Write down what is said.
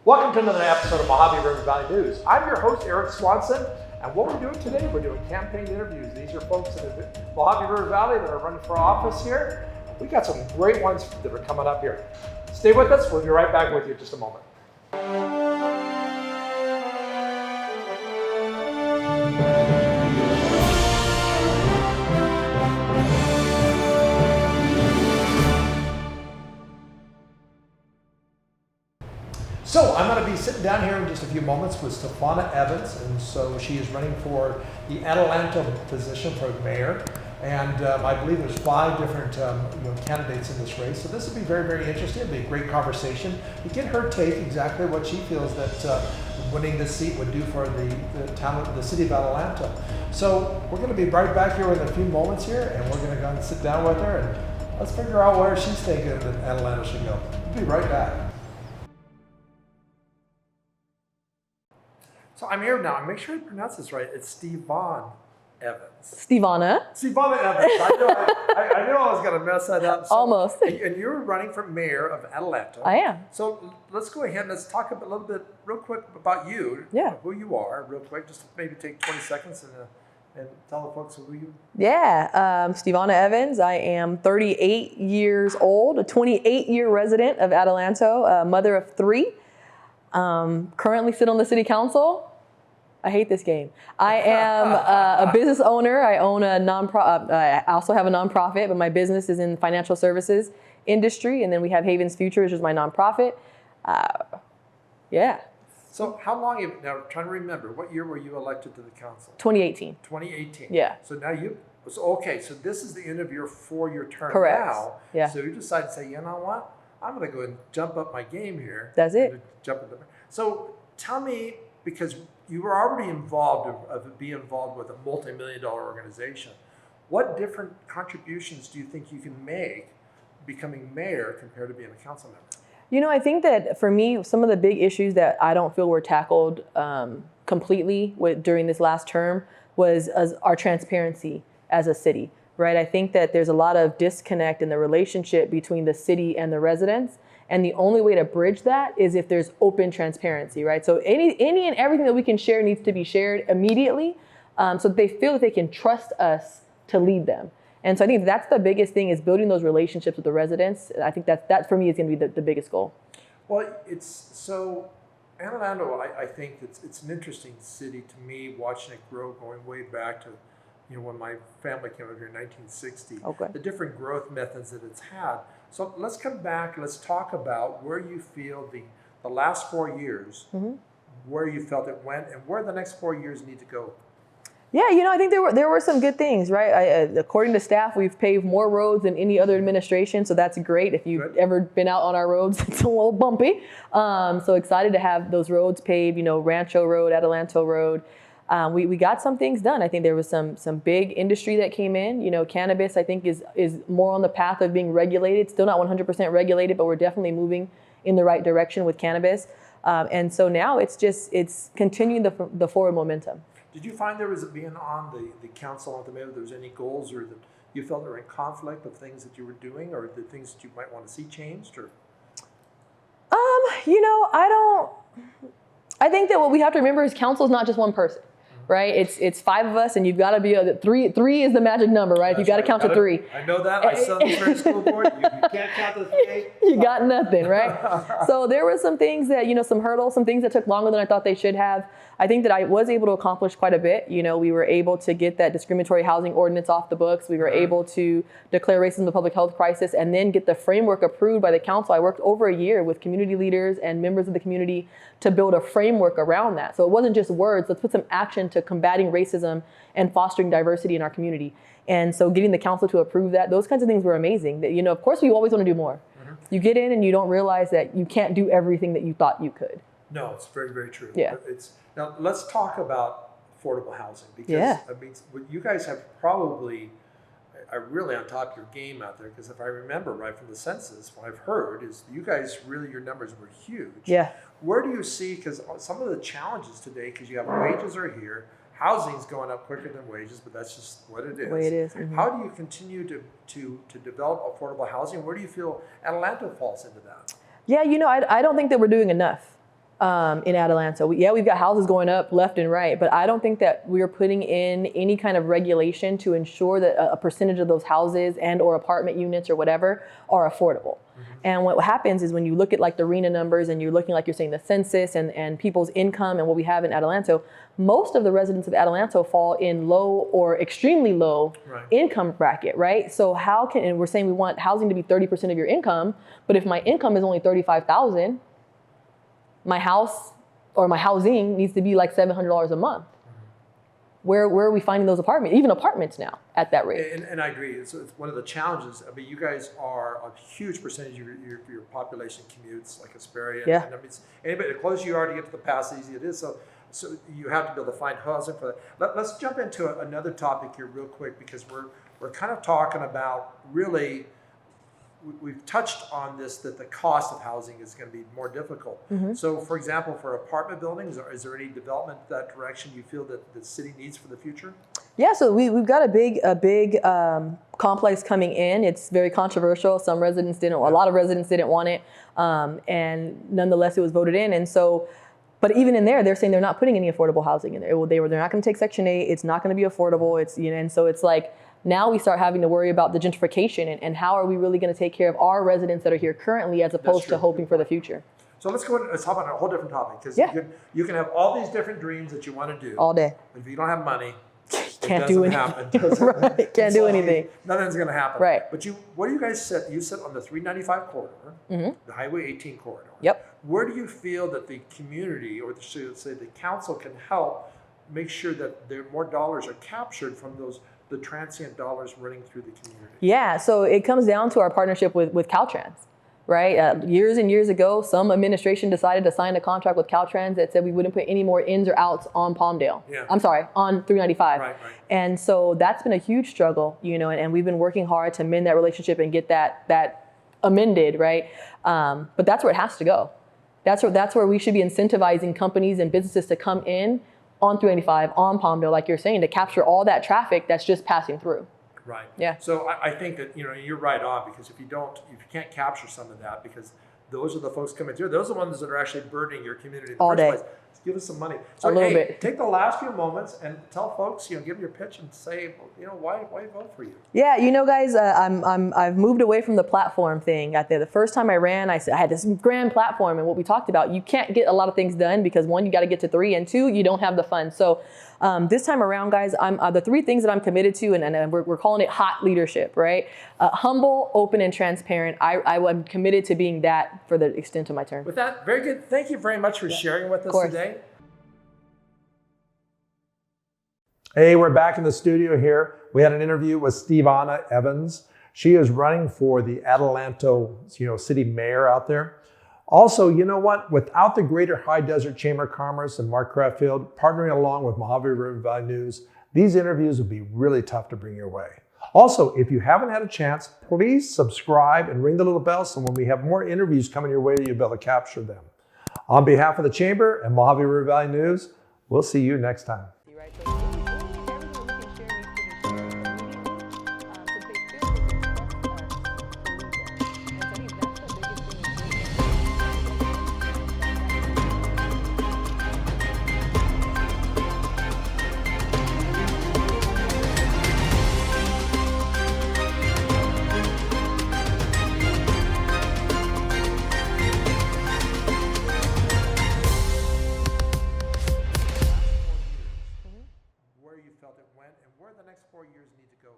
Welcome to another episode of Mojave River Valley News. I'm your host, Eric Swanson, and what we're doing today, we're doing campaign interviews. These are folks in the Mojave River Valley that are running for office here. We got some great ones that are coming up here. Stay with us, we'll be right back with you in just a moment. So I'm going to be sitting down here in just a few moments with Stevevonna Evans, and so she is running for the Adelanto position for mayor, and I believe there's 5 different candidates in this race. So this will be very, very interesting. It'll be a great conversation. We get her take exactly what she feels that winning this seat would do for the town, the city of Adelanto. So we're going to be right back here in a few moments here, and we're going to go and sit down with her and let's figure out where she's thinking that Adelanto should go. We'll be right back. So I'm here now. Make sure I pronounce this right. It's Stevevonna Evans. Stevevonna. Stevevonna Evans. I knew I was going to mess that up. So, almost. And you're running for mayor of Adelanto. I am. So let's go ahead and let's talk a little bit, real quick, about you. Yeah. Who you are, real quick. Just maybe take 20 seconds and tell the folks who you. Yeah. Stevevonna Evans. I am 38 years old, a 28-year resident of Adelanto, a mother of 3. Currently sit on the city council. I hate this game. I am a business owner. I own a nonprofit. I also have a nonprofit, but my business is in the financial services industry. And then we have Havens Future, which is my nonprofit. Yeah. So how long have, now trying to remember, what year were you elected to the council? 2018. 2018. Yeah. So now so this is the end of your 4-year term. Correct. Now. Yeah. So you decided to say, you know what? I'm going to go and jump up my game here. That's it. So tell me, because you were already involved with a multi-million-dollar organization, what different contributions do you think you can make becoming mayor compared to being a council member? You know, I think that for me, some of the big issues that I don't feel were tackled completely during this last term was our transparency as a city, right? I think that there's a lot of disconnect in the relationship between the city and the residents. And the only way to bridge that is if there's open transparency, right? So any and everything that we can share needs to be shared immediately, so that they feel that they can trust us to lead them. And so I think that's the biggest thing, is building those relationships with the residents. I think that for me is going to be the biggest goal. Well, Adelanto, I think it's an interesting city to me, watching it grow, going way back to, when my family came over here in 1960, okay. The different growth methods that it's had. So let's come back, let's talk about where you feel the last 4 years, mm-hmm. where you felt it went, and where the next 4 years need to go. Yeah, I think there were some good things, right? According to staff, we've paved more roads than any other administration, so that's great. If you've ever been out on our roads, it's a little bumpy. So excited to have those roads paved, Rancho Road, Adelanto Road. We got some things done. I think there was some big industry that came in. Cannabis, I think, is more on the path of being regulated. Still not 100% regulated, but we're definitely moving in the right direction with cannabis. And so now it's continuing the forward momentum. Did you find there was, being on the council at the mayor, there was any goals or that you felt were in conflict of things that you were doing, or the things that you might want to see changed? Or I think that what we have to remember is council is not just one person. Right, it's 5 of us, and you've got to be three is the magic number, right? You've got to count to 3. I know that. I saw the first school board. You can't count to 3. You got nothing, right? So there were some things that some hurdles, some things that took longer than I thought they should have. I think that I was able to accomplish quite a bit. We were able to get that discriminatory housing ordinance off the books. We were able to declare racism a public health crisis, and then get the framework approved by the council. I worked over a year with community leaders and members of the community to build a framework around that. So it wasn't just words. Let's put some action to combating racism and fostering diversity in our community. And so getting the council to approve that, those kinds of things were amazing. That, of course, we always want to do more. Mm-hmm. You get in and you don't realize that you can't do everything that you thought you could. No, it's very, very true. Yeah. Now, let's talk about affordable housing, because you guys have probably are really on top of your game out there, because if I remember right from the census, what I've heard is you guys really, your numbers were huge. Yeah. Where do you see, because some of the challenges today, because you have wages are here, housing's going up quicker than wages, but that's just what it is. The way it is. Mm-hmm. How do you continue to develop affordable housing? Where do you feel Adelanto falls into that? Yeah, I don't think that we're doing enough. In Adelanto. We've got houses going up left and right, but I don't think that we're putting in any kind of regulation to ensure that a percentage of those houses and or apartment units or whatever are affordable. And what happens is when you look at like the RENA numbers and you're looking like you're saying the census and people's income and what we have in Adelanto, most of the residents of Adelanto fall in low or extremely low income bracket, right? So and we're saying we want housing to be 30% of your income, but if my income is only 35,000, my house or my housing needs to be like $700 a month. Where are we finding those apartments, even apartments now at that rate? And I agree. It's one of the challenges. I mean, you guys are a huge percentage of your population commutes, like Hesperia. Yeah. And I mean, anybody, the closer you are to get to the pass, the easier it is. So you have to be able to find housing for that. Let's jump into another topic here real quick, because we're kind of talking about really, we've touched on this, that the cost of housing is going to be more difficult. So, for example, for apartment buildings, is there any development that direction you feel that the city needs for the future? Yeah, so we've got a big complex coming in. It's very controversial. A lot of residents didn't want it, and nonetheless, it was voted in. And so, but even in there, they're saying they're not putting any affordable housing in there. They're not going to take Section 8. It's not going to be affordable. And so it's like, now we start having to worry about the gentrification and how are we really going to take care of our residents that are here currently, as opposed to hoping for the future. So let's talk about a whole different topic, because you can have all these different dreams that you want to do all day. But if you don't have money, can't do anything. Right. Can't do anything. Nothing's going to happen. Right. But what do you guys sit? You sit on the 395 corridor, the Highway 18 corridor. Yep. Where do you feel that the community, or should say the council, can help make sure that more dollars are captured from the transient dollars running through the community? Yeah, so it comes down to our partnership with Caltrans, right? Years and years ago, some administration decided to sign a contract with Caltrans that said we wouldn't put any more ins or outs on Palmdale. Yeah. I'm sorry, on 395. Right. And so that's been a huge struggle, and we've been working hard to mend that relationship and get that amended, right? But that's where it has to go. That's where we should be incentivizing companies and businesses to come in on 395, on Palmdale, like you're saying, to capture all that traffic that's just passing through. Right. Yeah. So I think that you're right on, because if you can't capture some of that, because those are the folks coming through, those are the ones that are actually burdening your community in the all first day. place. Give us some money. So a little bit. Take the last few moments and tell folks, give them your pitch and say, why vote for you? Yeah, guys, I've moved away from the platform thing. The first time I ran, I had this grand platform, and what we talked about, you can't get a lot of things done because 1, you got to get to 3, and 2, you don't have the funds. So this time around, guys, I'm the 3 things that I'm committed to, and we're calling it hot leadership, right? Humble, open, and transparent. I'm committed to being that for the extent of my term. With that, very good. Thank you very much for sharing with us today. Hey, we're back in the studio here. We had an interview with Stevevonna Evans. She is running for the Adelanto, city mayor out there. Also, you know what? Without the Greater High Desert Chamber of Commerce and Mark Craftfield partnering along with Mojave River Valley News, these interviews would be really tough to bring your way. Also, if you haven't had a chance, please subscribe and ring the little bell so when we have more interviews coming your way, you'll be able to capture them. On behalf of the Chamber and Mojave River Valley News, we'll see you next time. Where you felt it went and where the next 4 years need to go.